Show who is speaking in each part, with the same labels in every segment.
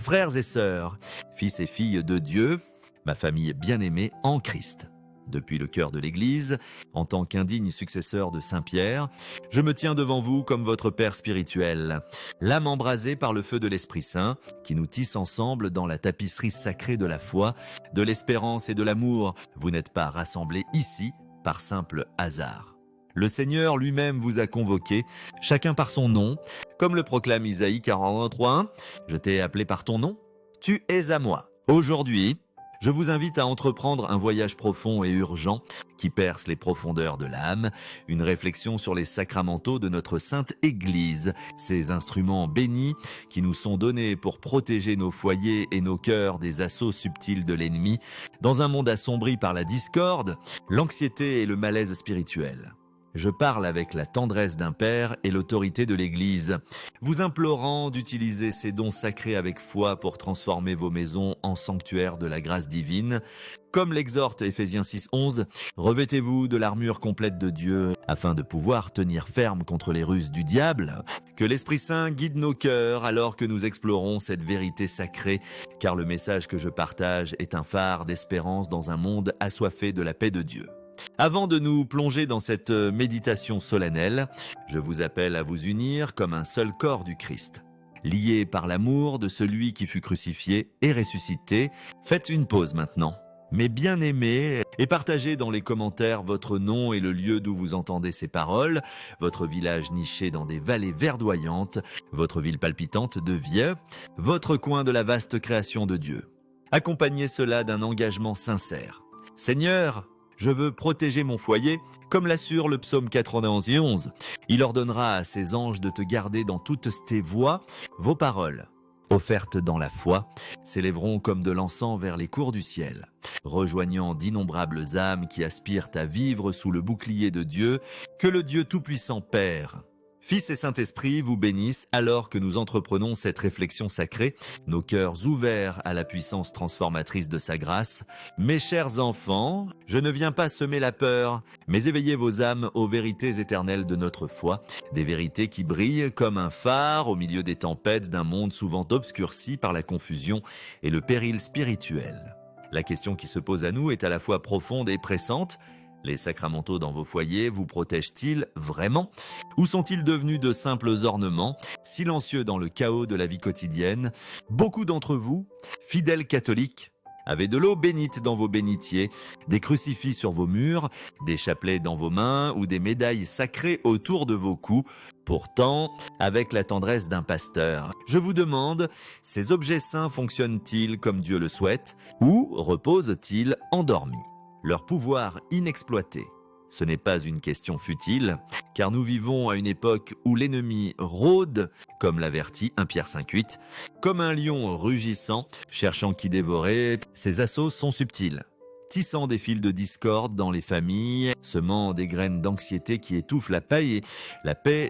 Speaker 1: Frères et sœurs, fils et filles de Dieu, ma famille bien-aimée en Christ. Depuis le cœur de l'Église, en tant qu'indigne successeur de Saint-Pierre, je me tiens devant vous comme votre Père spirituel, l'âme embrasée par le feu de l'Esprit Saint, qui nous tisse ensemble dans la tapisserie sacrée de la foi, de l'espérance et de l'amour. Vous n'êtes pas rassemblés ici par simple hasard. Le Seigneur lui-même vous a convoqués, chacun par son nom, comme le proclame Isaïe 43:1. Je t'ai appelé par ton nom, tu es à moi. Aujourd'hui, je vous invite à entreprendre un voyage profond et urgent qui perce les profondeurs de l'âme, une réflexion sur les sacramentaux de notre Sainte Église, ces instruments bénis qui nous sont donnés pour protéger nos foyers et nos cœurs des assauts subtils de l'ennemi, dans un monde assombri par la discorde, l'anxiété et le malaise spirituel. Je parle avec la tendresse d'un père et l'autorité de l'Église, vous implorant d'utiliser ces dons sacrés avec foi pour transformer vos maisons en sanctuaires de la grâce divine. Comme l'exhorte Éphésiens 6:11, revêtez-vous de l'armure complète de Dieu afin de pouvoir tenir ferme contre les ruses du diable. Que l'Esprit Saint guide nos cœurs alors que nous explorons cette vérité sacrée, car le message que je partage est un phare d'espérance dans un monde assoiffé de la paix de Dieu. Avant de nous plonger dans cette méditation solennelle, je vous appelle à vous unir comme un seul corps du Christ. Liés par l'amour de celui qui fut crucifié et ressuscité, faites une pause maintenant. Mes bien-aimés, et partagez dans les commentaires votre nom et le lieu d'où vous entendez ces paroles, votre village niché dans des vallées verdoyantes, votre ville palpitante de Vieux, votre coin de la vaste création de Dieu. Accompagnez cela d'un engagement sincère. Seigneur, je veux protéger mon foyer, comme l'assure le psaume 91:11. Il ordonnera à ses anges de te garder dans toutes tes voies. Vos paroles, offertes dans la foi, s'élèveront comme de l'encens vers les cours du ciel, rejoignant d'innombrables âmes qui aspirent à vivre sous le bouclier de Dieu, que le Dieu Tout-Puissant Père, Fils et Saint-Esprit vous bénissent alors que nous entreprenons cette réflexion sacrée, nos cœurs ouverts à la puissance transformatrice de sa grâce. Mes chers enfants, je ne viens pas semer la peur, mais éveiller vos âmes aux vérités éternelles de notre foi, des vérités qui brillent comme un phare au milieu des tempêtes d'un monde souvent obscurci par la confusion et le péril spirituel. La question qui se pose à nous est à la fois profonde et pressante. Les sacramentaux dans vos foyers vous protègent-ils vraiment? Ou sont-ils devenus de simples ornements, silencieux dans le chaos de la vie quotidienne? Beaucoup d'entre vous, fidèles catholiques, avez de l'eau bénite dans vos bénitiers, des crucifix sur vos murs, des chapelets dans vos mains ou des médailles sacrées autour de vos cous. Pourtant, avec la tendresse d'un pasteur, je vous demande, ces objets saints fonctionnent-ils comme Dieu le souhaite ou reposent-ils endormis? Leur pouvoir inexploité. Ce n'est pas une question futile, car nous vivons à une époque où l'ennemi rôde, comme l'avertit 1 Pierre 5:8, comme un lion rugissant, cherchant qui dévorer. Ses assauts sont subtils, tissant des fils de discorde dans les familles, semant des graines d'anxiété qui étouffent la paix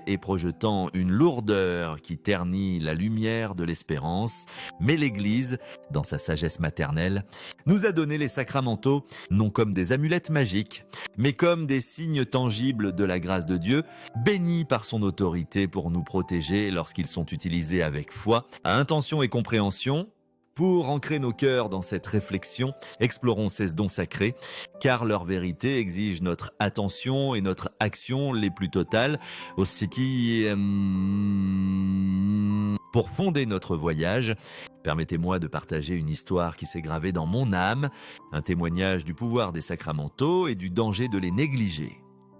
Speaker 1: et projetant une lourdeur qui ternit la lumière de l'espérance. Mais l'Église, dans sa sagesse maternelle, nous a donné les sacramentaux non comme des amulettes magiques, mais comme des signes tangibles de la grâce de Dieu, bénis par son autorité pour nous protéger lorsqu'ils sont utilisés avec foi, à intention et compréhension. Pour ancrer nos cœurs dans cette réflexion, explorons ces dons sacrés, car leur vérité exige notre attention et notre action les plus totales, aussi qui... Pour fonder notre voyage, permettez-moi de partager une histoire qui s'est gravée dans mon âme, un témoignage du pouvoir des sacramentaux et du danger de les négliger.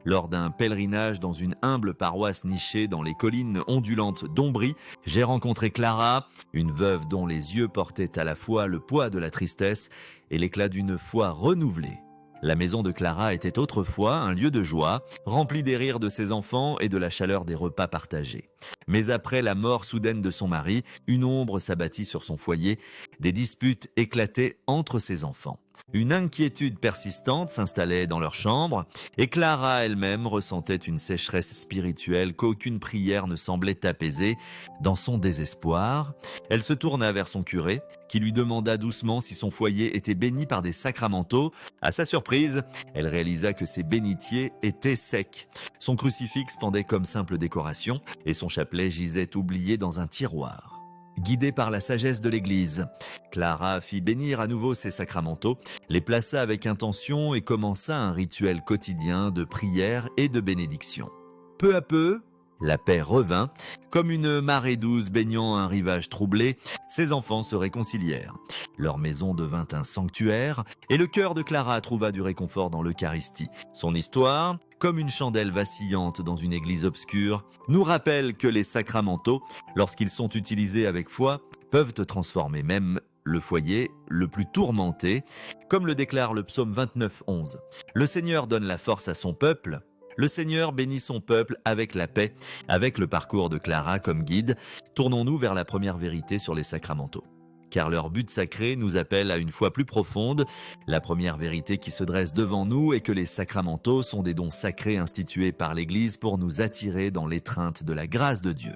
Speaker 1: Lors d'un pèlerinage dans une humble paroisse nichée dans les collines ondulantes d'Ombrie, j'ai rencontré Clara, une veuve dont les yeux portaient à la fois le poids de la tristesse et l'éclat d'une foi renouvelée. La maison de Clara était autrefois un lieu de joie, rempli des rires de ses enfants et de la chaleur des repas partagés. Mais après la mort soudaine de son mari, une ombre s'abattit sur son foyer, des disputes éclataient entre ses enfants. Une inquiétude persistante s'installait dans leur chambre et Clara elle-même ressentait une sécheresse spirituelle qu'aucune prière ne semblait apaiser. Dans son désespoir, elle se tourna vers son curé qui lui demanda doucement si son foyer était béni par des sacramentaux. À sa surprise, elle réalisa que ses bénitiers étaient secs. Son crucifix pendait comme simple décoration et son chapelet gisait oublié dans un tiroir. Guidée par la sagesse de l'Église, Clara fit bénir à nouveau ses sacramentaux, les plaça avec intention et commença un rituel quotidien de prière et de bénédiction. Peu à peu, la paix revint. Comme une marée douce baignant un rivage troublé, ses enfants se réconcilièrent. Leur maison devint un sanctuaire et le cœur de Clara trouva du réconfort dans l'Eucharistie. Son histoire, comme une chandelle vacillante dans une église obscure, nous rappelle que les sacramentaux, lorsqu'ils sont utilisés avec foi, peuvent transformer même le foyer le plus tourmenté, comme le déclare le psaume 29:11. Le Seigneur donne la force à son peuple. Le Seigneur bénit son peuple avec la paix. Avec le parcours de Clara comme guide, tournons-nous vers la première vérité sur les sacramentaux. Car leur but sacré nous appelle à une foi plus profonde. La première vérité qui se dresse devant nous est que les sacramentaux sont des dons sacrés institués par l'Église pour nous attirer dans l'étreinte de la grâce de Dieu.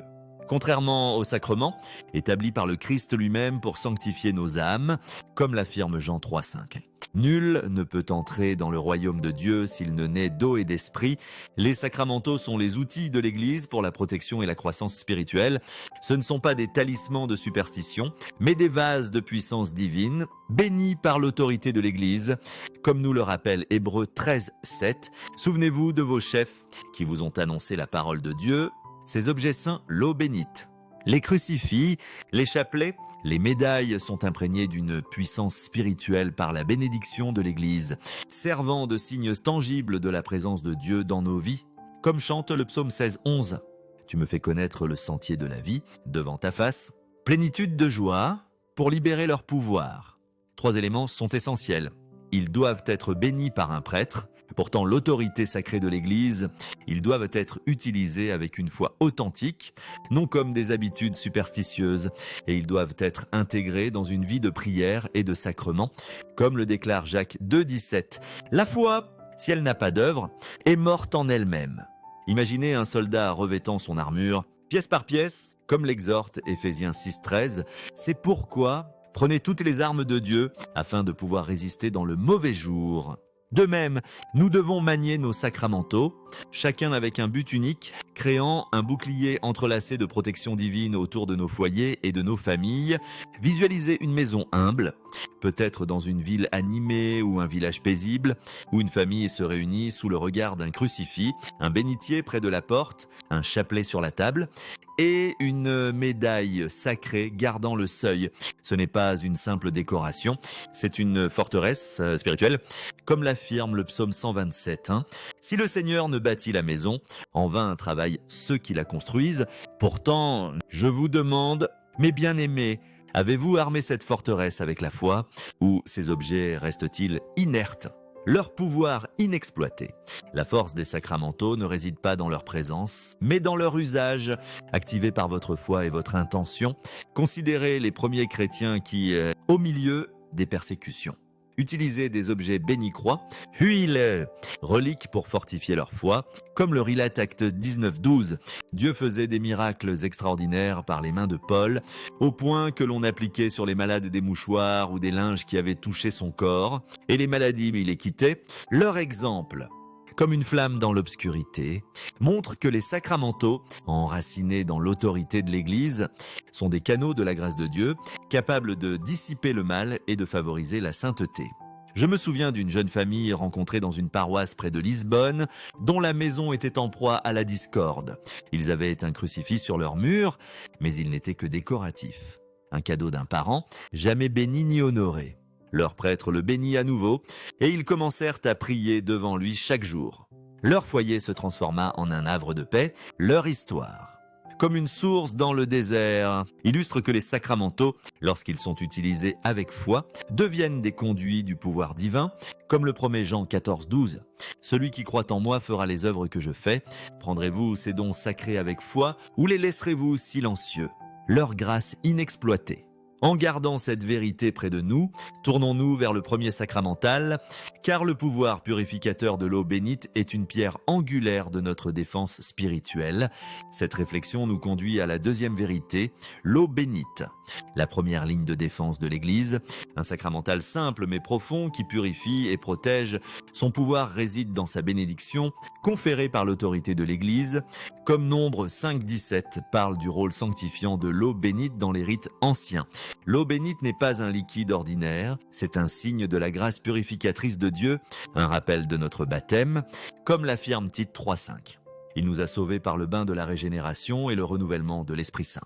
Speaker 1: Contrairement aux sacrements, établis par le Christ lui-même pour sanctifier nos âmes, comme l'affirme Jean 3,5. Nul ne peut entrer dans le royaume de Dieu s'il ne naît d'eau et d'esprit. Les sacramentaux sont les outils de l'Église pour la protection et la croissance spirituelle. Ce ne sont pas des talismans de superstition, mais des vases de puissance divine, bénis par l'autorité de l'Église. Comme nous le rappelle Hébreux 13:7, souvenez-vous de vos chefs qui vous ont annoncé la parole de Dieu, ces objets saints, l'eau bénite. Les crucifix, les chapelets, les médailles sont imprégnés d'une puissance spirituelle par la bénédiction de l'Église, servant de signes tangibles de la présence de Dieu dans nos vies, comme chante le psaume 16:11. Tu me fais connaître le sentier de la vie devant ta face. Plénitude de joie pour libérer leur pouvoir. 3 éléments sont essentiels. Ils doivent être bénis par un prêtre. Pourtant, l'autorité sacrée de l'Église, ils doivent être utilisés avec une foi authentique, non comme des habitudes superstitieuses, et ils doivent être intégrés dans une vie de prière et de sacrement, comme le déclare Jacques 2,17. La foi, si elle n'a pas d'œuvre, est morte en elle-même. Imaginez un soldat revêtant son armure, pièce par pièce, comme l'exhorte Éphésiens 6,13. C'est pourquoi prenez toutes les armes de Dieu afin de pouvoir résister dans le mauvais jour. De même, nous devons manier nos sacramentaux, chacun avec un but unique, créant un bouclier entrelacé de protection divine autour de nos foyers et de nos familles. Visualisez une maison humble, peut-être dans une ville animée ou un village paisible, où une famille se réunit sous le regard d'un crucifix, un bénitier près de la porte, un chapelet sur la table, et une médaille sacrée gardant le seuil. Ce n'est pas une simple décoration, c'est une forteresse spirituelle, comme l'affirme le psaume 127. Si le Seigneur ne bâtit la maison, en vain travaillent ceux qui la construisent. Pourtant, je vous demande, mes bien-aimés, avez-vous armé cette forteresse avec la foi, ou ces objets restent-ils inertes ? Leur pouvoir inexploité. La force des sacramentaux ne réside pas dans leur présence, mais dans leur usage, activé par votre foi et votre intention. Considérez les premiers chrétiens qui, au milieu des persécutions, utilisaient des objets bénis-croix, huile, reliques pour fortifier leur foi, comme le relate Actes 19:12. Dieu faisait des miracles extraordinaires par les mains de Paul, au point que l'on appliquait sur les malades des mouchoirs ou des linges qui avaient touché son corps, et les maladies les quittaient. Leur exemple, comme une flamme dans l'obscurité, montre que les sacramentaux, enracinés dans l'autorité de l'Église, sont des canaux de la grâce de Dieu, capables de dissiper le mal et de favoriser la sainteté. Je me souviens d'une jeune famille rencontrée dans une paroisse près de Lisbonne, dont la maison était en proie à la discorde. Ils avaient un crucifix sur leur mur, mais il n'était que décoratif. Un cadeau d'un parent, jamais béni ni honoré. Leur prêtre le bénit à nouveau, et ils commencèrent à prier devant lui chaque jour. Leur foyer se transforma en un havre de paix, leur histoire, comme une source dans le désert, illustre que les sacramentaux, lorsqu'ils sont utilisés avec foi, deviennent des conduits du pouvoir divin, comme le promet Jean 14:12. Celui qui croit en moi fera les œuvres que je fais. Prendrez-vous ces dons sacrés avec foi, ou les laisserez-vous silencieux? Leur grâce inexploitée. En gardant cette vérité près de nous, tournons-nous vers le premier sacramental, car le pouvoir purificateur de l'eau bénite est une pierre angulaire de notre défense spirituelle. Cette réflexion nous conduit à la deuxième vérité, l'eau bénite. La première ligne de défense de l'Église, un sacramental simple mais profond qui purifie et protège. Son pouvoir réside dans sa bénédiction, conférée par l'autorité de l'Église. Comme Nombre 5,17 parle du rôle sanctifiant de l'eau bénite dans les rites anciens. L'eau bénite n'est pas un liquide ordinaire, c'est un signe de la grâce purificatrice de Dieu, un rappel de notre baptême, comme l'affirme Tite 3,5. Il nous a sauvés par le bain de la régénération et le renouvellement de l'Esprit Saint.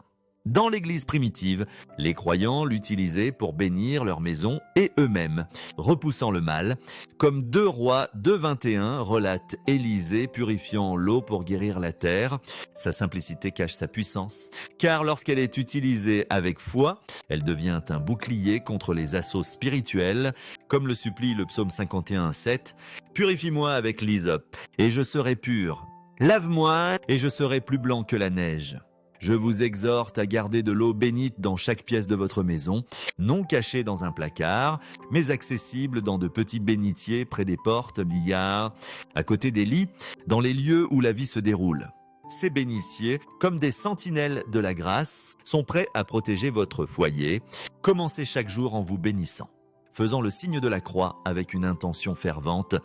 Speaker 1: Dans l'Église primitive, les croyants l'utilisaient pour bénir leur maison et eux-mêmes, repoussant le mal, comme 2 Rois 2,21 relate Élisée purifiant l'eau pour guérir la terre. Sa simplicité cache sa puissance, car lorsqu'elle est utilisée avec foi, elle devient un bouclier contre les assauts spirituels, comme le supplie le psaume 51,7 « Purifie-moi avec l'hysope, et je serai pur. Lave-moi, et je serai plus blanc que la neige. » Je vous exhorte à garder de l'eau bénite dans chaque pièce de votre maison, non cachée dans un placard, mais accessible dans de petits bénitiers près des portes, billards, à côté des lits, dans les lieux où la vie se déroule. Ces bénitiers, comme des sentinelles de la grâce, sont prêts à protéger votre foyer. Commencez chaque jour en vous bénissant, faisant le signe de la croix avec une intention fervente,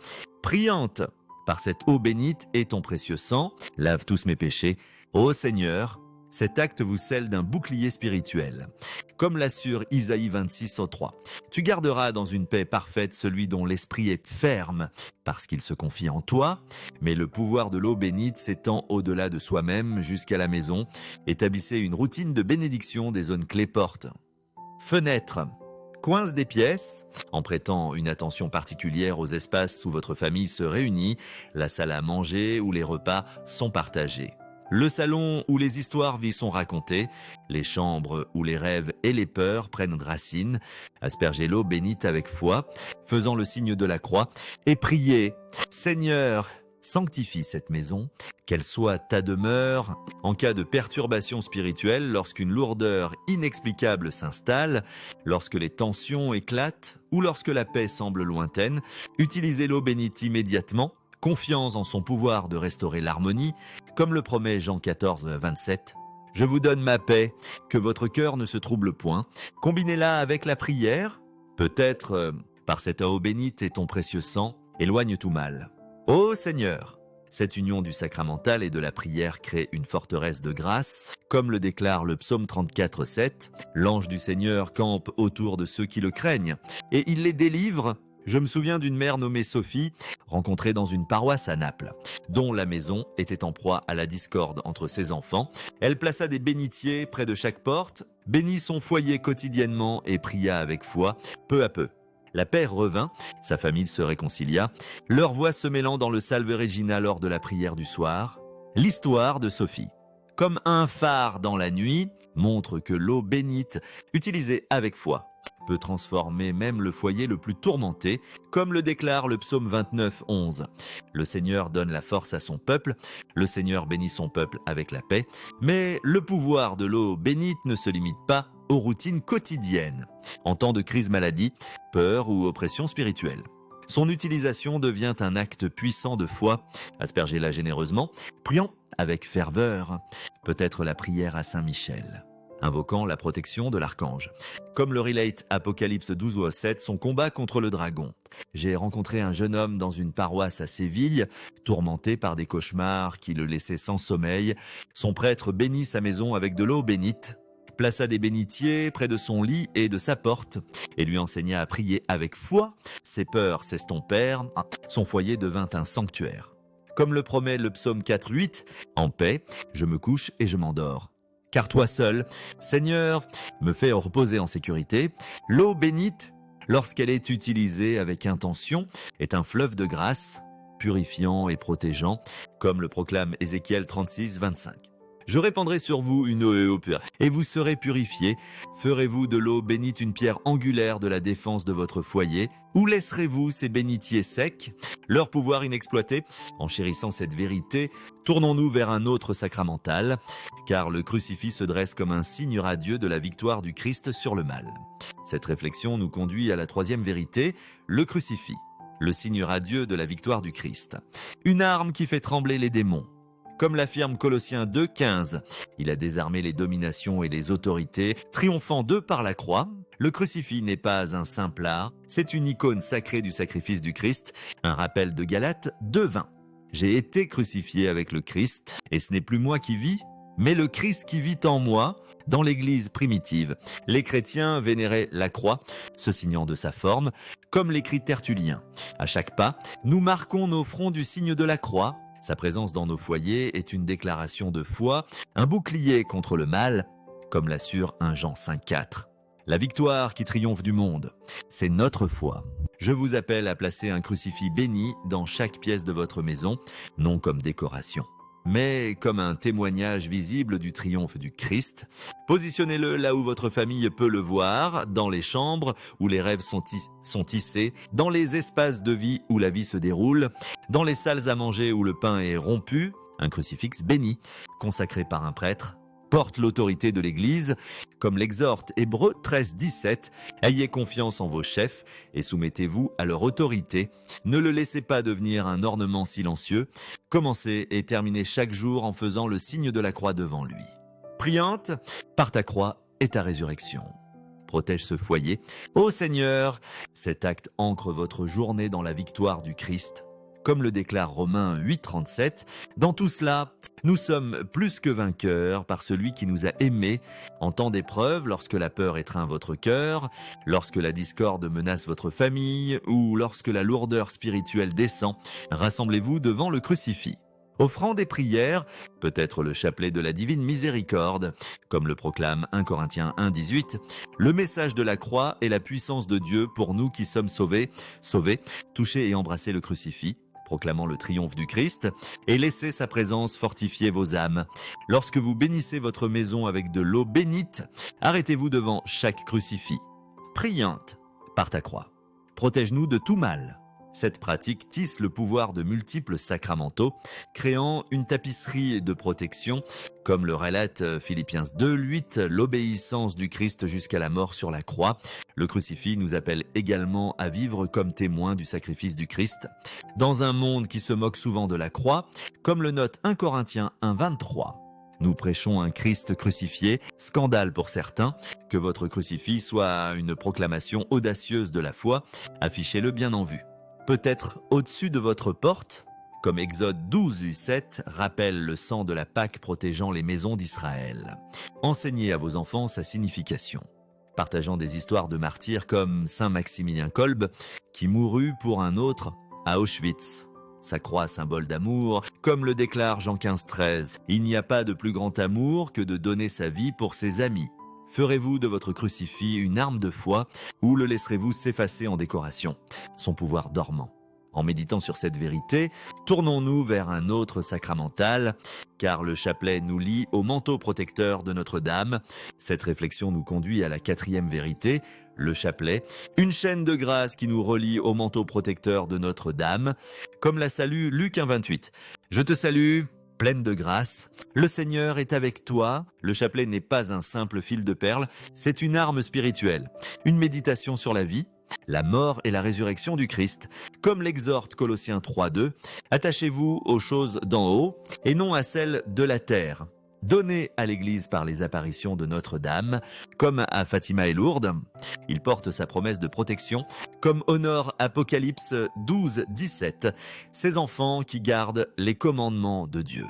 Speaker 1: priante. Par cette eau bénite et ton précieux sang, lave tous mes péchés. Ô Seigneur, cet acte vous scelle d'un bouclier spirituel. Comme l'assure Isaïe 26:3, tu garderas dans une paix parfaite celui dont l'esprit est ferme, parce qu'il se confie en toi, mais le pouvoir de l'eau bénite s'étend au-delà de soi-même jusqu'à la maison. Établissez une routine de bénédiction des zones clés-portes. Fenêtres. Coince des pièces, en prêtant une attention particulière aux espaces où votre famille se réunit, la salle à manger où les repas sont partagés. Le salon où les histoires y sont racontées, les chambres où les rêves et les peurs prennent racine, aspergez l'eau bénite avec foi, faisant le signe de la croix, et priez, Seigneur, sanctifie cette maison, qu'elle soit ta demeure, en cas de perturbation spirituelle, lorsqu'une lourdeur inexplicable s'installe, lorsque les tensions éclatent ou lorsque la paix semble lointaine, utilisez l'eau bénite immédiatement, confiance en son pouvoir de restaurer l'harmonie, comme le promet Jean 14,27. Je vous donne ma paix, que votre cœur ne se trouble point. Combinez-la avec la prière. Peut-être, par cette eau bénite et ton précieux sang, éloigne tout mal. Ô Seigneur, cette union du sacramental et de la prière crée une forteresse de grâce, comme le déclare le psaume 34,7. L'ange du Seigneur campe autour de ceux qui le craignent, et il les délivre. Je me souviens d'une mère nommée Sophie, rencontrée dans une paroisse à Naples, dont la maison était en proie à la discorde entre ses enfants. Elle plaça des bénitiers près de chaque porte, bénit son foyer quotidiennement et pria avec foi. Peu à peu, la paix revint, sa famille se réconcilia, leurs voix se mêlant dans le Salve Regina lors de la prière du soir. L'histoire de Sophie, comme un phare dans la nuit, montre que l'eau bénite, utilisée avec foi, peut transformer même le foyer le plus tourmenté, comme le déclare le psaume 29,11. Le Seigneur donne la force à son peuple, le Seigneur bénit son peuple avec la paix, mais le pouvoir de l'eau bénite ne se limite pas aux routines quotidiennes, en temps de crise maladie, peur ou oppression spirituelle. Son utilisation devient un acte puissant de foi, aspergez-la généreusement, prions avec ferveur, peut-être la prière à Saint Michel, invoquant la protection de l'archange. Comme le relate Apocalypse 12:7, son combat contre le dragon. J'ai rencontré un jeune homme dans une paroisse à Séville, tourmenté par des cauchemars qui le laissaient sans sommeil. Son prêtre bénit sa maison avec de l'eau bénite, plaça des bénitiers près de son lit et de sa porte, et lui enseigna à prier avec foi. Ses peurs s'estompèrent, son foyer devint un sanctuaire. Comme le promet le psaume 4,8, en paix, je me couche et je m'endors. Car toi seul, Seigneur, me fais reposer en sécurité. L'eau bénite, lorsqu'elle est utilisée avec intention, est un fleuve de grâce, purifiant et protégeant, comme le proclame Ézéchiel 36:25. Je répandrai sur vous une eau pure, et vous serez purifiés. Ferez-vous de l'eau bénite une pierre angulaire de la défense de votre foyer, ou laisserez-vous ces bénitiers secs, leur pouvoir inexploité? En chérissant cette vérité, tournons-nous vers un autre sacramental, car le crucifix se dresse comme un signe radieux de la victoire du Christ sur le mal. Cette réflexion nous conduit à la troisième vérité, le crucifix. le signe radieux de la victoire du Christ. Une arme qui fait trembler les démons. Comme l'affirme Colossiens 2,15, il a désarmé les dominations et les autorités, triomphant d'eux par la croix. Le crucifix n'est pas un simple art, c'est une icône sacrée du sacrifice du Christ, un rappel de Galates 2,20. J'ai été crucifié avec le Christ, et ce n'est plus moi qui vis, mais le Christ qui vit en moi. Dans l'Église primitive, les chrétiens vénéraient la croix, se signant de sa forme, comme l'écrit Tertullien. À chaque pas, nous marquons nos fronts du signe de la croix. Sa présence dans nos foyers est une déclaration de foi, un bouclier contre le mal, comme l'assure 1 Jean 5,4. La victoire qui triomphe du monde, c'est notre foi. Je vous appelle à placer un crucifix béni dans chaque pièce de votre maison, non comme décoration, mais comme un témoignage visible du triomphe du Christ. Positionnez-le là où votre famille peut le voir, dans les chambres où les rêves sont tissés, dans les espaces de vie où la vie se déroule, dans les salles à manger où le pain est rompu. Un crucifix béni, consacré par un prêtre, porte l'autorité de l'Église, comme l'exhorte Hébreux 13,17. Ayez confiance en vos chefs et soumettez-vous à leur autorité. Ne le laissez pas devenir un ornement silencieux. Commencez et terminez chaque jour en faisant le signe de la croix devant lui. Priante, par ta croix et ta résurrection. Protège ce foyer. Ô Seigneur, cet acte ancre votre journée dans la victoire du Christ. Comme le déclare Romains 8,37, dans tout cela, nous sommes plus que vainqueurs par celui qui nous a aimés. En temps d'épreuve, lorsque la peur étreint votre cœur, lorsque la discorde menace votre famille ou lorsque la lourdeur spirituelle descend, rassemblez-vous devant le crucifix. Offrant des prières, peut-être le chapelet de la divine miséricorde, comme le proclame 1 Corinthiens 1,18, le message de la croix est la puissance de Dieu pour nous qui sommes sauvés, touchez et embrassez le crucifix, proclamant le triomphe du Christ, et laissez sa présence fortifier vos âmes. Lorsque vous bénissez votre maison avec de l'eau bénite, arrêtez-vous devant chaque crucifix. Priante, par ta croix, protège-nous de tout mal. Cette pratique tisse le pouvoir de multiples sacramentaux, créant une tapisserie de protection, comme le relate Philippiens 2,8, l'obéissance du Christ jusqu'à la mort sur la croix. Le crucifix nous appelle également à vivre comme témoins du sacrifice du Christ. Dans un monde qui se moque souvent de la croix, comme le note 1 Corinthiens 1,23. Nous prêchons un Christ crucifié, scandale pour certains, que votre crucifix soit une proclamation audacieuse de la foi, affichez-le bien en vue. Peut-être au-dessus de votre porte, comme Exode 12:7 rappelle le sang de la Pâque protégeant les maisons d'Israël. Enseignez à vos enfants sa signification. Partageant des histoires de martyrs comme Saint Maximilien Kolbe, qui mourut pour un autre à Auschwitz. Sa croix, symbole d'amour, comme le déclare Jean 15:13. Il n'y a pas de plus grand amour que de donner sa vie pour ses amis. Ferez-vous de votre crucifix une arme de foi ou le laisserez-vous s'effacer en décoration, son pouvoir dormant? En méditant sur cette vérité, tournons-nous vers un autre sacramental, car le chapelet nous lie au manteau protecteur de Notre-Dame. Cette réflexion nous conduit à la 4e vérité, le chapelet, une chaîne de grâce qui nous relie au manteau protecteur de Notre-Dame, comme la salue Luc 1,28. Je te salue, pleine de grâce, le Seigneur est avec toi. Le chapelet n'est pas un simple fil de perles, c'est une arme spirituelle, une méditation sur la vie, la mort et la résurrection du Christ. Comme l'exhorte Colossiens 3,2, attachez-vous aux choses d'en haut et non à celles de la terre. Donné à l'Église par les apparitions de Notre-Dame, comme à Fatima et Lourdes, il porte sa promesse de protection, comme honore Apocalypse 12:17, ces enfants qui gardent les commandements de Dieu.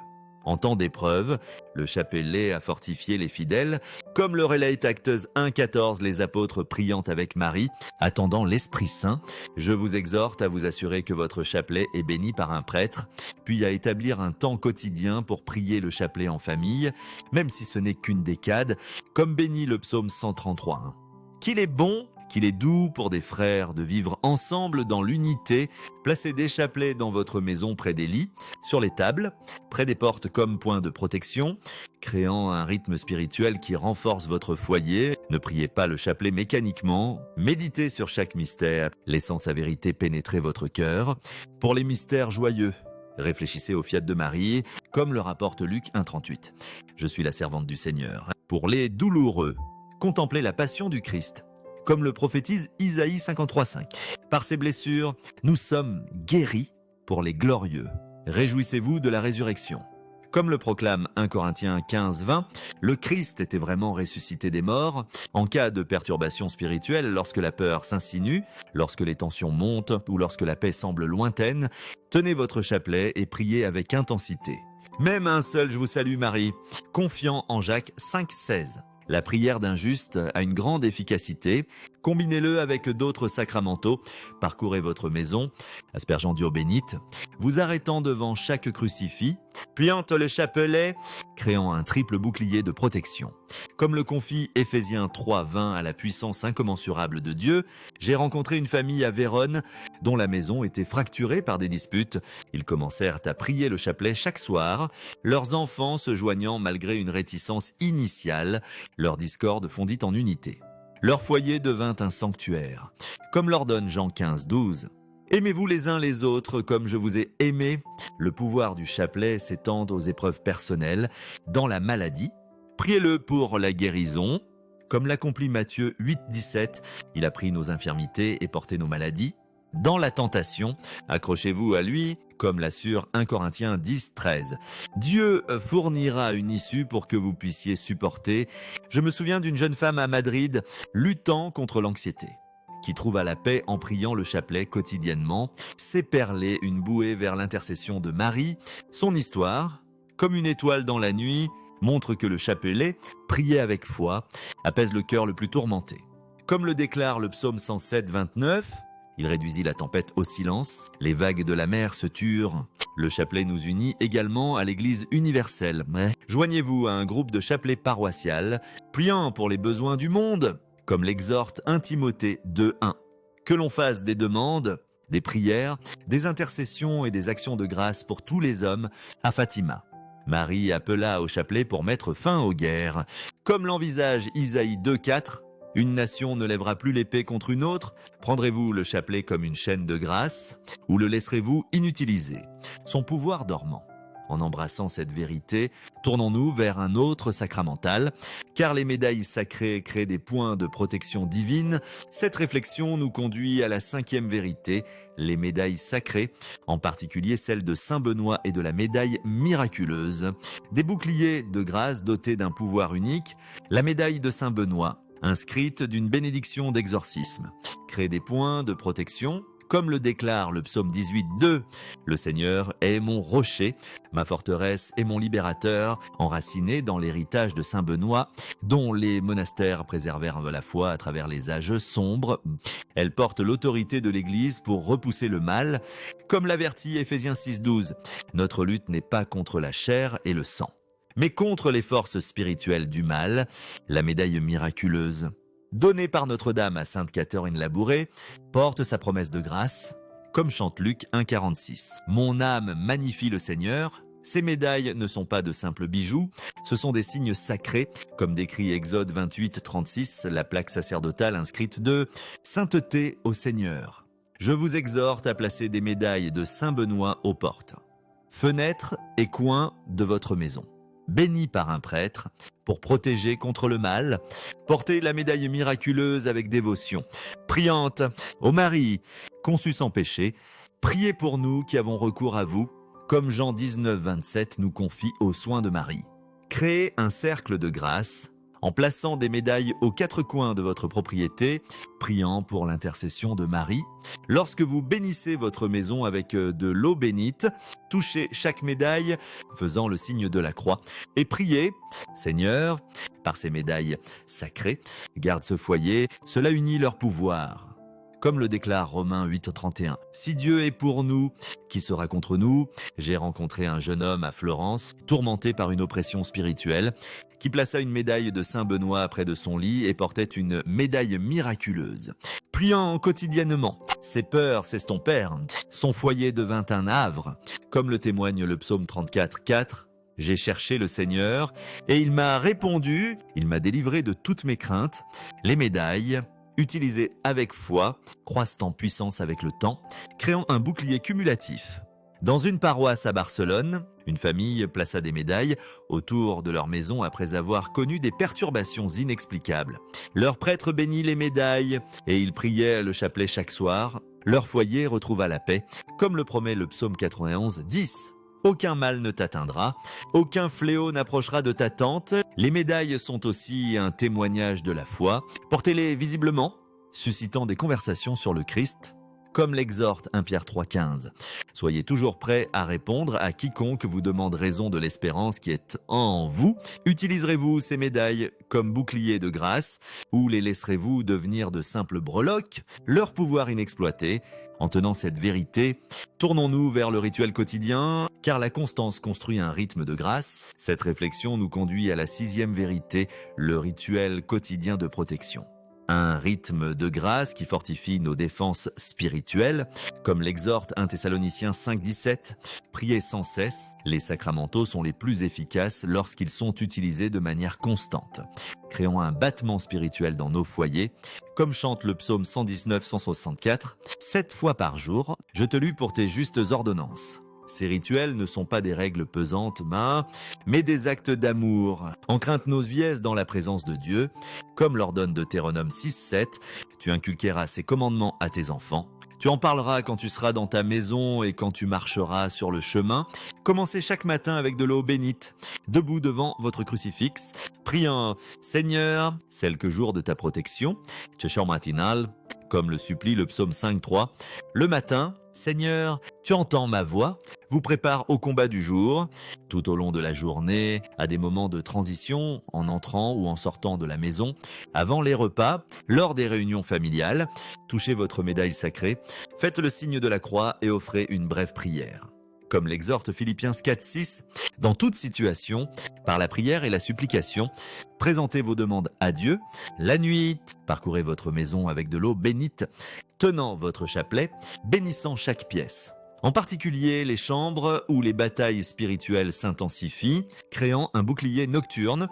Speaker 1: En temps d'épreuve, le chapelet a fortifié les fidèles, comme le relate Actes 1,14, les apôtres priant avec Marie, attendant l'Esprit Saint. Je vous exhorte à vous assurer que votre chapelet est béni par un prêtre, puis à établir un temps quotidien pour prier le chapelet en famille, même si ce n'est qu'une décade, comme bénit le psaume 133. Qu'il est bon, qu'il est doux pour des frères de vivre ensemble dans l'unité. Placez des chapelets dans votre maison près des lits, sur les tables, près des portes comme point de protection, créant un rythme spirituel qui renforce votre foyer. Ne priez pas le chapelet mécaniquement, méditez sur chaque mystère, laissant sa vérité pénétrer votre cœur. Pour les mystères joyeux, réfléchissez au fiat de Marie, comme le rapporte Luc 1,38. Je suis la servante du Seigneur. Pour les douloureux, contemplez la passion du Christ. comme le prophétise Isaïe 53,5. Par ses blessures, nous sommes guéris pour les glorieux. Réjouissez-vous de la résurrection. Comme le proclame 1 Corinthiens 15,20, le Christ était vraiment ressuscité des morts. En cas de perturbation spirituelle, lorsque la peur s'insinue, lorsque les tensions montent ou lorsque la paix semble lointaine, tenez votre chapelet et priez avec intensité. Même un seul je vous salue Marie, confiant en Jacques 5,16. La prière d'un juste a une grande efficacité. Combinez-le avec d'autres sacramentaux. Parcourez votre maison, aspergeant d'eau bénite, vous arrêtant devant chaque crucifix, pliant le chapelet, créant un triple bouclier de protection. Comme le confie Éphésiens 3,20 à la puissance incommensurable de Dieu, j'ai rencontré une famille à Vérone dont la maison était fracturée par des disputes. Ils commencèrent à prier le chapelet chaque soir, leurs enfants se joignant malgré une réticence initiale. Leur discorde fondit en unité. Leur foyer devint un sanctuaire, comme l'ordonne Jean 15,12. Aimez-vous les uns les autres comme je vous ai aimé. Le pouvoir du chapelet s'étend aux épreuves personnelles, dans la maladie. Priez-le pour la guérison. Comme l'accomplit Matthieu 8,17, il a pris nos infirmités et porté nos maladies. Dans la tentation, accrochez-vous à lui, comme l'assure 1 Corinthiens 10,13. Dieu fournira une issue pour que vous puissiez supporter. Je me souviens d'une jeune femme à Madrid luttant contre l'anxiété, qui trouva la paix en priant le chapelet quotidiennement, s'éperler une bouée vers l'intercession de Marie. Son histoire, comme une étoile dans la nuit, montre que le chapelet, prié avec foi, apaise le cœur le plus tourmenté. Comme le déclare le psaume 107,29, il réduisit la tempête au silence, les vagues de la mer se turent. Le chapelet nous unit également à l'Église universelle. Joignez-vous à un groupe de chapelets paroissial, priant pour les besoins du monde, comme l'exhorte 1 Timothée 2,1. Que l'on fasse des demandes, des prières, des intercessions et des actions de grâce pour tous les hommes à Fatima. Marie appela au chapelet pour mettre fin aux guerres. Comme l'envisage Isaïe 2,4, une nation ne lèvera plus l'épée contre une autre. Prendrez-vous le chapelet comme une chaîne de grâce ou le laisserez-vous inutilisé, son pouvoir dormant? En embrassant cette vérité, tournons-nous vers un autre sacramental, car les médailles sacrées créent des points de protection divine. Cette réflexion nous conduit à la 5e vérité, les médailles sacrées, en particulier celle de Saint Benoît et de la médaille miraculeuse. Des boucliers de grâce dotés d'un pouvoir unique, la médaille de Saint Benoît, inscrite d'une bénédiction d'exorcisme, crée des points de protection. Comme le déclare le psaume 18,2, le Seigneur est mon rocher, ma forteresse et mon libérateur, enraciné dans l'héritage de Saint Benoît, dont les monastères préservèrent la foi à travers les âges sombres. Elle porte l'autorité de l'Église pour repousser le mal. Comme l'avertit Éphésiens 6,12, notre lutte n'est pas contre la chair et le sang, mais contre les forces spirituelles du mal, la médaille miraculeuse, donnée par Notre-Dame à Sainte Catherine Labouré, porte sa promesse de grâce, comme chante Luc 1,46. Mon âme magnifie le Seigneur. Ces médailles ne sont pas de simples bijoux, ce sont des signes sacrés, comme décrit Exode 28,36, la plaque sacerdotale inscrite de Sainteté au Seigneur. Je vous exhorte à placer des médailles de Saint Benoît aux portes, fenêtres et coins de votre maison. Béni par un prêtre, pour protéger contre le mal, portez la médaille miraculeuse avec dévotion. Priante, ô Marie, conçue sans péché, priez pour nous qui avons recours à vous, comme Jean 19,27 nous confie aux soins de Marie. Créez un cercle de grâce, en plaçant des médailles aux 4 coins de votre propriété, priant pour l'intercession de Marie. Lorsque vous bénissez votre maison avec de l'eau bénite, touchez chaque médaille, faisant le signe de la croix, et priez, Seigneur, par ces médailles sacrées, garde ce foyer, cela unit leur pouvoir. Comme le déclare Romains 8,31. Si Dieu est pour nous, qui sera contre nous? J'ai rencontré un jeune homme à Florence, tourmenté par une oppression spirituelle, qui plaça une médaille de Saint Benoît près de son lit et portait une médaille miraculeuse. Priant quotidiennement, ses peurs s'estompèrent, son foyer devint un havre, comme le témoigne le psaume 34,4. J'ai cherché le Seigneur et il m'a répondu, il m'a délivré de toutes mes craintes. Les médailles, utilisées avec foi, croissent en puissance avec le temps, créant un bouclier cumulatif. Dans une paroisse à Barcelone, une famille plaça des médailles autour de leur maison après avoir connu des perturbations inexplicables. Leur prêtre bénit les médailles et ils priaient le chapelet chaque soir. Leur foyer retrouva la paix, comme le promet le psaume 91, 10. Aucun mal ne t'atteindra, aucun fléau n'approchera de ta tente. Les médailles sont aussi un témoignage de la foi. Portez-les visiblement, suscitant des conversations sur le Christ, comme l'exhorte 1 Pierre 3,15. Soyez toujours prêts à répondre à quiconque vous demande raison de l'espérance qui est en vous. Utiliserez-vous ces médailles comme boucliers de grâce ou les laisserez-vous devenir de simples breloques, leur pouvoir inexploité? En tenant cette vérité, tournons-nous vers le rituel quotidien, car la constance construit un rythme de grâce. Cette réflexion nous conduit à la 6e vérité, le rituel quotidien de protection. Un rythme de grâce qui fortifie nos défenses spirituelles, comme l'exhorte 1 Thessaloniciens 5,17. Priez sans cesse, les sacramentaux sont les plus efficaces lorsqu'ils sont utilisés de manière constante, créant un battement spirituel dans nos foyers, comme chante le psaume 119-164, 7 fois par jour, je te lus pour tes justes ordonnances. Ces rituels ne sont pas des règles pesantes, mais des actes d'amour. Encreinte nos vieilles dans la présence de Dieu, comme l'ordonne Deutéronome 6,7, tu inculqueras ses commandements à tes enfants. Tu en parleras quand tu seras dans ta maison et quand tu marcheras sur le chemin. Commencez chaque matin avec de l'eau bénite, debout devant votre crucifix, priant « Seigneur, c'est le jour de ta protection », Tchechor matinal, comme le supplie le psaume 5,3. Le matin, Seigneur, tu entends ma voix, vous prépare au combat du jour, tout au long de la journée, à des moments de transition, en entrant ou en sortant de la maison, avant les repas, lors des réunions familiales, touchez votre médaille sacrée, faites le signe de la croix et offrez une brève prière. Comme l'exhorte Philippiens 4,6, dans toute situation, par la prière et la supplication, présentez vos demandes à Dieu. La nuit, parcourez votre maison avec de l'eau bénite, tenant votre chapelet, bénissant chaque pièce. En particulier, les chambres où les batailles spirituelles s'intensifient, créant un bouclier nocturne,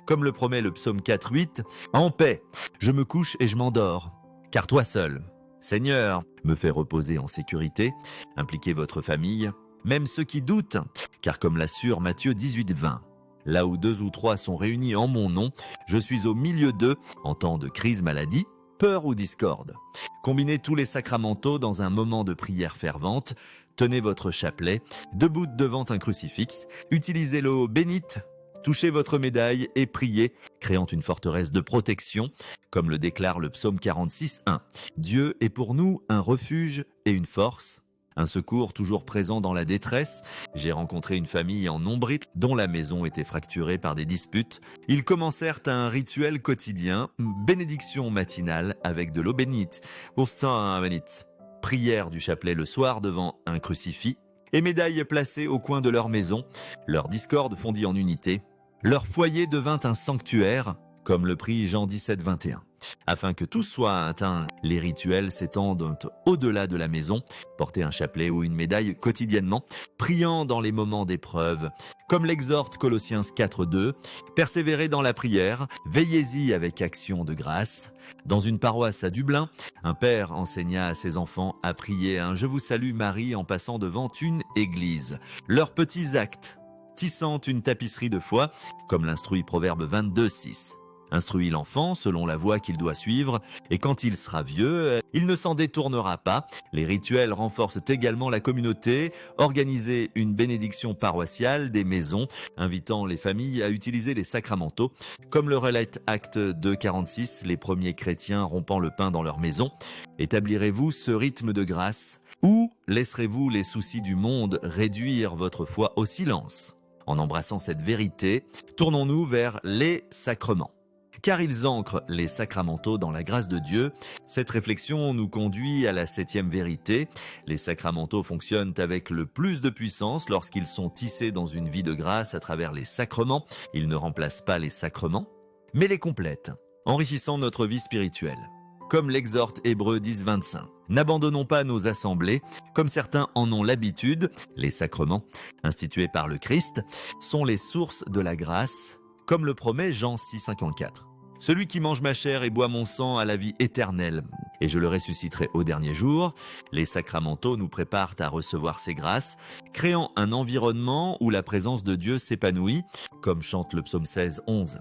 Speaker 1: comme le promet le psaume 4,8, « En paix, je me couche et je m'endors, car toi seul, Seigneur, me fais reposer en sécurité. » Impliquez votre famille, même ceux qui doutent, car comme l'assure Matthieu 18,20, « Là où 2 ou 3 sont réunis en mon nom, je suis au milieu d'eux en temps de crise maladie, peur ou discorde. » Combinez tous les sacramentaux dans un moment de prière fervente, tenez votre chapelet, debout devant un crucifix, utilisez l'eau bénite, touchez votre médaille et priez, créant une forteresse de protection, comme le déclare le psaume 46,1. Dieu est pour nous un refuge et une force, un secours toujours présent dans la détresse. J'ai rencontré une famille en Ombrie dont la maison était fracturée par des disputes. Ils commencèrent un rituel quotidien, bénédiction matinale avec de l'eau bénite, prière du chapelet le soir devant un crucifix et médailles placées au coin de leur maison. Leur discorde fondit en unité. Leur foyer devint un sanctuaire, comme le prie Jean 17,21. Afin que tout soit atteint, les rituels s'étendent au-delà de la maison. Portez un chapelet ou une médaille quotidiennement, priant dans les moments d'épreuve. Comme l'exhorte Colossiens 4,2, persévérez dans la prière, veillez-y avec action de grâce. Dans une paroisse à Dublin, un père enseigna à ses enfants à prier un « Je vous salue Marie » en passant devant une église. Leurs petits actes, tissant une tapisserie de foi, comme l'instruit Proverbe 22,6. Instruis l'enfant selon la voie qu'il doit suivre, et quand il sera vieux, il ne s'en détournera pas. Les rituels renforcent également la communauté. Organisez une bénédiction paroissiale des maisons, invitant les familles à utiliser les sacramentaux. Comme le relate Acte 2,46, les premiers chrétiens rompant le pain dans leur maison. Établirez-vous ce rythme de grâce, ou laisserez-vous les soucis du monde réduire votre foi au silence? En embrassant cette vérité, tournons-nous vers les sacrements. Car ils ancrent les sacramentaux dans la grâce de Dieu. Cette réflexion nous conduit à la 7e vérité. Les sacramentaux fonctionnent avec le plus de puissance lorsqu'ils sont tissés dans une vie de grâce à travers les sacrements. Ils ne remplacent pas les sacrements, mais les complètent, enrichissant notre vie spirituelle. Comme l'exhorte Hébreux 10,25. N'abandonnons pas nos assemblées, comme certains en ont l'habitude. Les sacrements, institués par le Christ, sont les sources de la grâce, comme le promet Jean 6,54. Celui qui mange ma chair et boit mon sang a la vie éternelle, et je le ressusciterai au dernier jour. Les sacramentaux nous préparent à recevoir ces grâces, créant un environnement où la présence de Dieu s'épanouit, comme chante le psaume 16, 11.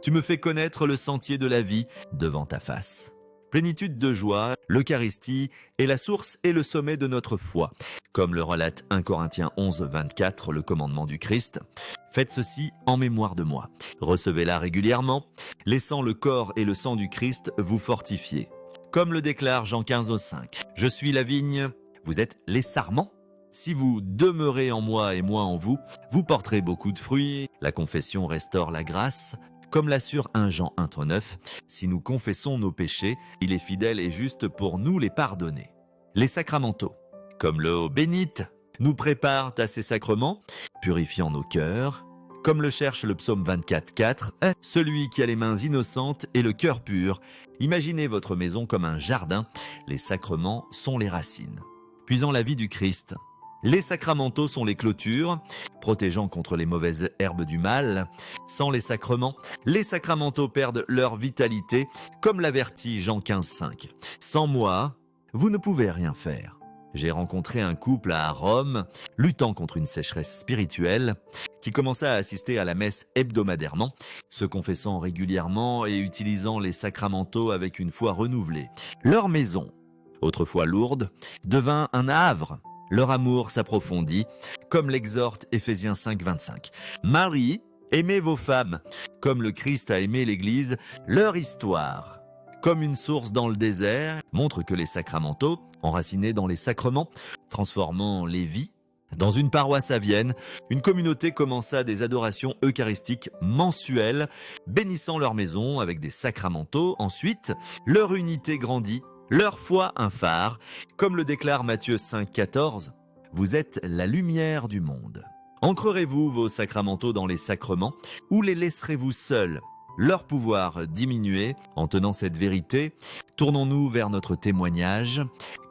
Speaker 1: Tu me fais connaître le sentier de la vie devant ta face. Plénitude de joie, l'Eucharistie est la source et le sommet de notre foi. Comme le relate 1 Corinthiens 11, 24, le commandement du Christ. Faites ceci en mémoire de moi. Recevez-la régulièrement, laissant le corps et le sang du Christ vous fortifier. Comme le déclare Jean 15, 5. Je suis la vigne, vous êtes les sarments. Si vous demeurez en moi et moi en vous, vous porterez beaucoup de fruits. La confession restaure la grâce. Comme l'assure 1 Jean 1,9, si nous confessons nos péchés, il est fidèle et juste pour nous les pardonner. Les sacramentaux, comme l'eau bénite, nous préparent à ces sacrements, purifiant nos cœurs. Comme le cherche le psaume 24, 4, celui qui a les mains innocentes et le cœur pur. Imaginez votre maison comme un jardin, les sacrements sont les racines. Puisant la vie du Christ, les sacramentaux sont les clôtures, protégeant contre les mauvaises herbes du mal. Sans les sacramentaux perdent leur vitalité, comme l'avertit Jean 15, 5. Sans moi, vous ne pouvez rien faire. J'ai rencontré un couple à Rome, luttant contre une sécheresse spirituelle, qui commença à assister à la messe hebdomadairement, se confessant régulièrement et utilisant les sacramentaux avec une foi renouvelée. Leur maison, autrefois lourde, devint un havre. Leur amour s'approfondit, comme l'exhorte Éphésiens 5, 25. Marie, aimez vos femmes, comme le Christ a aimé l'Église, leur histoire, comme une source dans le désert, montre que les sacramentaux, enracinés dans les sacrements, transformant les vies. Dans une paroisse à Vienne, une communauté commença des adorations eucharistiques mensuelles, bénissant leur maison avec des sacramentaux. Ensuite, leur unité grandit. Leur foi un phare, comme le déclare Matthieu 5, 14, « Vous êtes la lumière du monde. Ancrerez-vous vos sacramentaux dans les sacrements ou les laisserez-vous seuls ? Leur pouvoir diminuer en tenant cette vérité. Tournons-nous vers notre témoignage,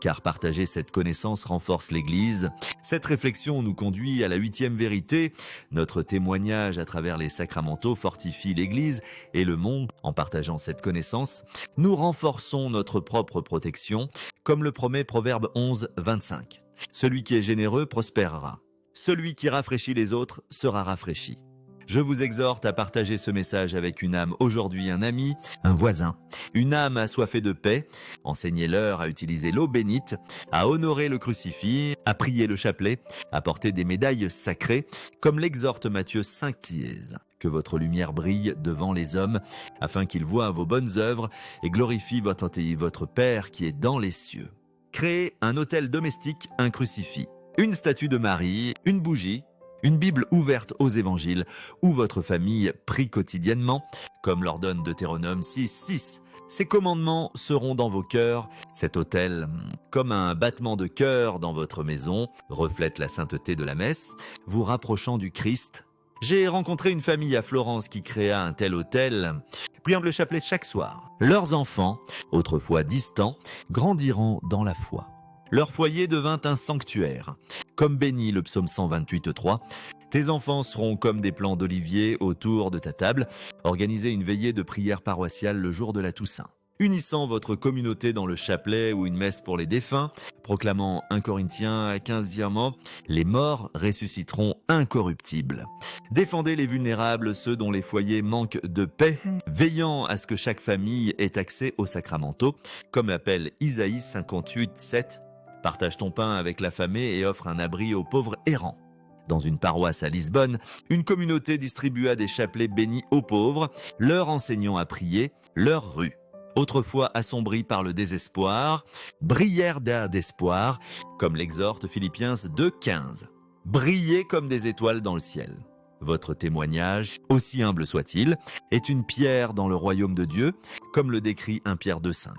Speaker 1: car partager cette connaissance renforce l'Église. Cette réflexion nous conduit à la 8e vérité. Notre témoignage à travers les sacramentaux fortifie l'Église et le monde. En partageant cette connaissance, nous renforçons notre propre protection, comme le promet Proverbe 11, 25. Celui qui est généreux prospérera. Celui qui rafraîchit les autres sera rafraîchi. Je vous exhorte à partager ce message avec une âme aujourd'hui, un ami, un voisin, une âme assoiffée de paix. Enseignez-leur à utiliser l'eau bénite, à honorer le crucifix, à prier le chapelet, à porter des médailles sacrées, comme l'exhorte Matthieu 5,16. Que votre lumière brille devant les hommes, afin qu'ils voient vos bonnes œuvres et glorifient votre Père qui est dans les cieux. Créez un autel domestique, un crucifix, une statue de Marie, une bougie, une Bible ouverte aux évangiles, où votre famille prie quotidiennement, comme l'ordonne Deutéronome 6, 6. Ces commandements seront dans vos cœurs. Cet autel, comme un battement de cœur dans votre maison, reflète la sainteté de la messe, vous rapprochant du Christ. J'ai rencontré une famille à Florence qui créa un tel autel, priant le chapelet chaque soir. Leurs enfants, autrefois distants, grandiront dans la foi. Leur foyer devint un sanctuaire. Comme bénit le psaume 128, 3, tes enfants seront comme des plants d'olivier autour de ta table. Organisez une veillée de prière paroissiale le jour de la Toussaint. Unissant votre communauté dans le chapelet ou une messe pour les défunts, proclamant 1 Corinthiens 15, les morts ressusciteront incorruptibles. Défendez les vulnérables, ceux dont les foyers manquent de paix, veillant à ce que chaque famille ait accès aux sacramentaux, comme l'appelle Isaïe 58, 7. Partage ton pain avec l'affamé et offre un abri aux pauvres errants. Dans une paroisse à Lisbonne, une communauté distribua des chapelets bénis aux pauvres, leur enseignant à prier, leur rue. Autrefois assombris par le désespoir, brillèrent d'espoir, comme l'exhorte Philippiens 2, 15. Brillez comme des étoiles dans le ciel. Votre témoignage, aussi humble soit-il, est une pierre dans le royaume de Dieu, comme le décrit 1 Pierre 2, 5.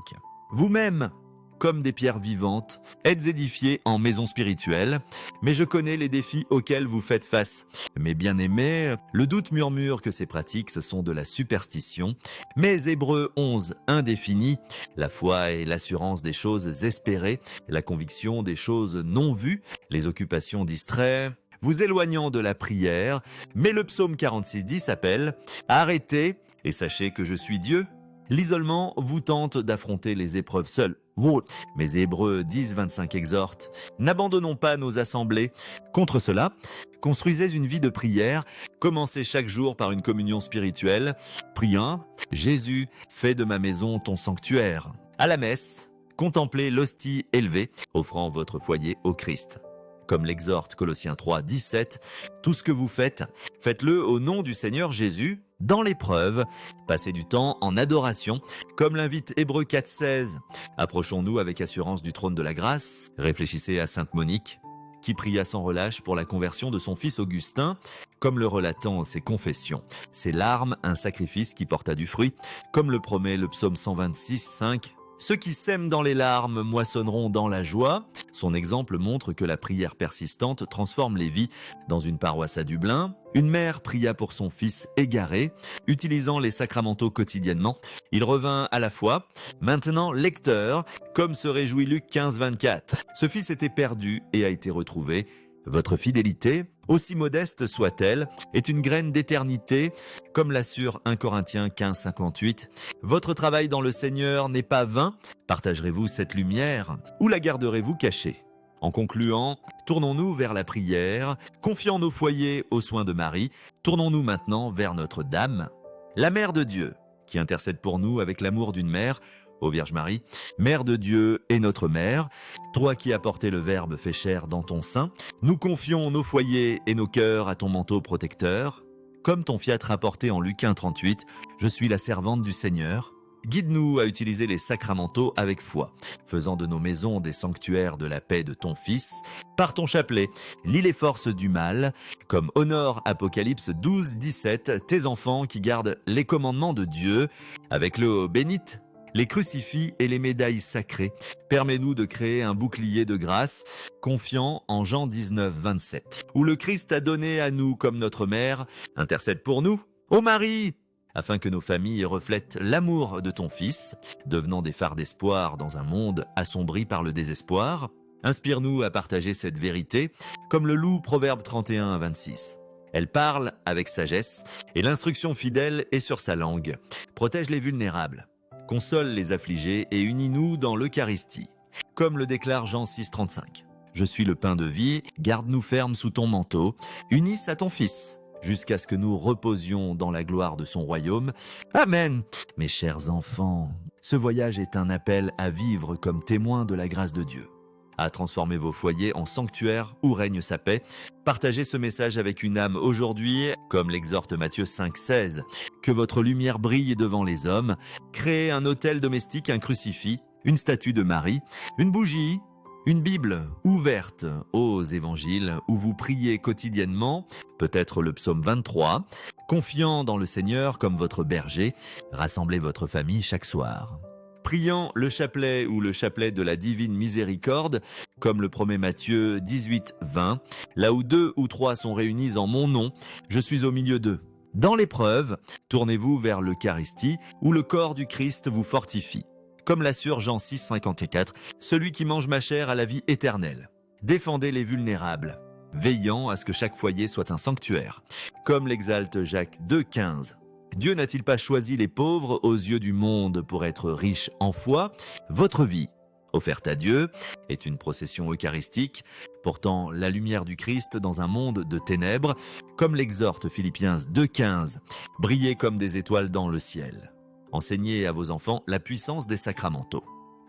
Speaker 1: Vous-même, comme des pierres vivantes, êtes édifiés en maison spirituelle, mais je connais les défis auxquels vous faites face. Mes bien-aimés, le doute murmure que ces pratiques ce sont de la superstition, mais Hébreux 11, 1 définit la foi est l'assurance des choses espérées, la conviction des choses non vues, les occupations distraient, vous éloignant de la prière, mais le psaume 46, 10 appelle « Arrêtez et sachez que je suis Dieu ». L'isolement vous tente d'affronter les épreuves seuls. Vous, mais Hébreux 10, 25 exhorte, n'abandonnons pas nos assemblées. Contre cela, construisez une vie de prière, commencez chaque jour par une communion spirituelle. Priant, Jésus, fais de ma maison ton sanctuaire. À la messe, contemplez l'hostie élevée, offrant votre foyer au Christ. Comme l'exhorte Colossiens 3, 17, tout ce que vous faites, faites-le au nom du Seigneur Jésus, dans l'épreuve. Passez du temps en adoration, comme l'invite Hébreux 4, 16. Approchons-nous avec assurance du trône de la grâce. Réfléchissez à sainte Monique, qui pria sans relâche pour la conversion de son fils Augustin, comme le relatant ses confessions. Ses larmes, un sacrifice qui porta du fruit, comme le promet le psaume 126, 5. Ceux qui sèment dans les larmes moissonneront dans la joie. Son exemple montre que la prière persistante transforme les vies. Dans une paroisse à Dublin, une mère pria pour son fils égaré. Utilisant les sacramentaux quotidiennement, il revint à la foi. Maintenant lecteur, comme se réjouit Luc 15, 24. Ce fils était perdu et a été retrouvé. Votre fidélité, aussi modeste soit-elle, est une graine d'éternité, comme l'assure 1 Corinthiens 15, 58. Votre travail dans le Seigneur n'est pas vain. Partagerez-vous cette lumière ou la garderez-vous cachée? En concluant, tournons-nous vers la prière, confiant nos foyers aux soins de Marie. Tournons-nous maintenant vers Notre-Dame, la Mère de Dieu, qui intercède pour nous avec l'amour d'une mère. Ô Vierge Marie, Mère de Dieu et notre Mère, toi qui as porté le Verbe fait chair dans ton sein, nous confions nos foyers et nos cœurs à ton manteau protecteur. Comme ton fiat rapporté en Luc 1, 38, je suis la servante du Seigneur. Guide-nous à utiliser les sacramentaux avec foi, faisant de nos maisons des sanctuaires de la paix de ton Fils. Par ton chapelet, lis les forces du mal, comme honore Apocalypse 12, 17, tes enfants qui gardent les commandements de Dieu, avec l'eau bénite, les crucifix et les médailles sacrées. Permets-nous de créer un bouclier de grâce, confiant en Jean 19, 27, où le Christ a donné à nous comme notre mère. Intercède pour nous, ô Marie, afin que nos familles reflètent l'amour de ton Fils, devenant des phares d'espoir dans un monde assombri par le désespoir. Inspire-nous à partager cette vérité, comme le loue Proverbe 31 à 26. Elle parle avec sagesse, et l'instruction fidèle est sur sa langue. Protège les vulnérables, console les affligés et unis-nous dans l'Eucharistie. Comme le déclare Jean 6, 35. Je suis le pain de vie, garde-nous fermes sous ton manteau, unisse à ton Fils, jusqu'à ce que nous reposions dans la gloire de son royaume. Amen. Mes chers enfants, ce voyage est un appel à vivre comme témoin de la grâce de Dieu, à transformer vos foyers en sanctuaires où règne sa paix. Partagez ce message avec une âme aujourd'hui, comme l'exhorte Matthieu 5, 16. Que votre lumière brille devant les hommes. Créez un autel domestique, un crucifix, une statue de Marie, une bougie, une Bible ouverte aux évangiles où vous priez quotidiennement, peut-être le psaume 23, confiant dans le Seigneur comme votre berger. Rassemblez votre famille chaque soir. Priant le chapelet ou le chapelet de la divine miséricorde, comme le promet Matthieu 18, 20, là où 2 ou 3 sont réunis en mon nom, je suis au milieu d'eux. Dans l'épreuve, tournez-vous vers l'Eucharistie, où le corps du Christ vous fortifie. Comme l'assure Jean 6, 54, celui qui mange ma chair a la vie éternelle. Défendez les vulnérables, veillant à ce que chaque foyer soit un sanctuaire. Comme l'exalte Jacques 2, 15. Dieu n'a-t-il pas choisi les pauvres aux yeux du monde pour être riches en foi? Votre vie, offerte à Dieu, est une procession eucharistique, portant la lumière du Christ dans un monde de ténèbres, comme l'exhorte Philippiens 2,15, brillez comme des étoiles dans le ciel. Enseignez à vos enfants la puissance des sacramentaux,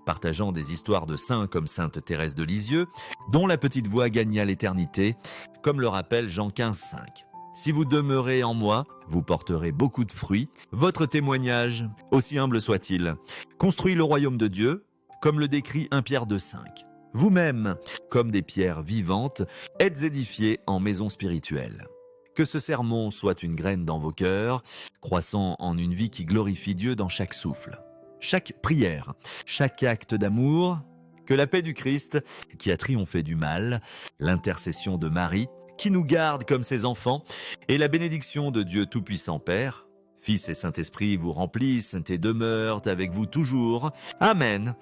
Speaker 1: partageant des histoires de saints comme sainte Thérèse de Lisieux, dont la petite voix gagna l'éternité, comme le rappelle Jean 15, 5. Si vous demeurez en moi, vous porterez beaucoup de fruits. Votre témoignage, aussi humble soit-il, construit le royaume de Dieu, comme le décrit 1 Pierre 2, 5. Vous-même, comme des pierres vivantes, êtes édifiés en maison spirituelle. Que ce sermon soit une graine dans vos cœurs, croissant en une vie qui glorifie Dieu dans chaque souffle. Chaque prière, chaque acte d'amour, que la paix du Christ, qui a triomphé du mal, l'intercession de Marie, qui nous garde comme ses enfants, et la bénédiction de Dieu Tout-Puissant Père, Fils et Saint-Esprit vous remplissent et demeurent avec vous toujours. Amen.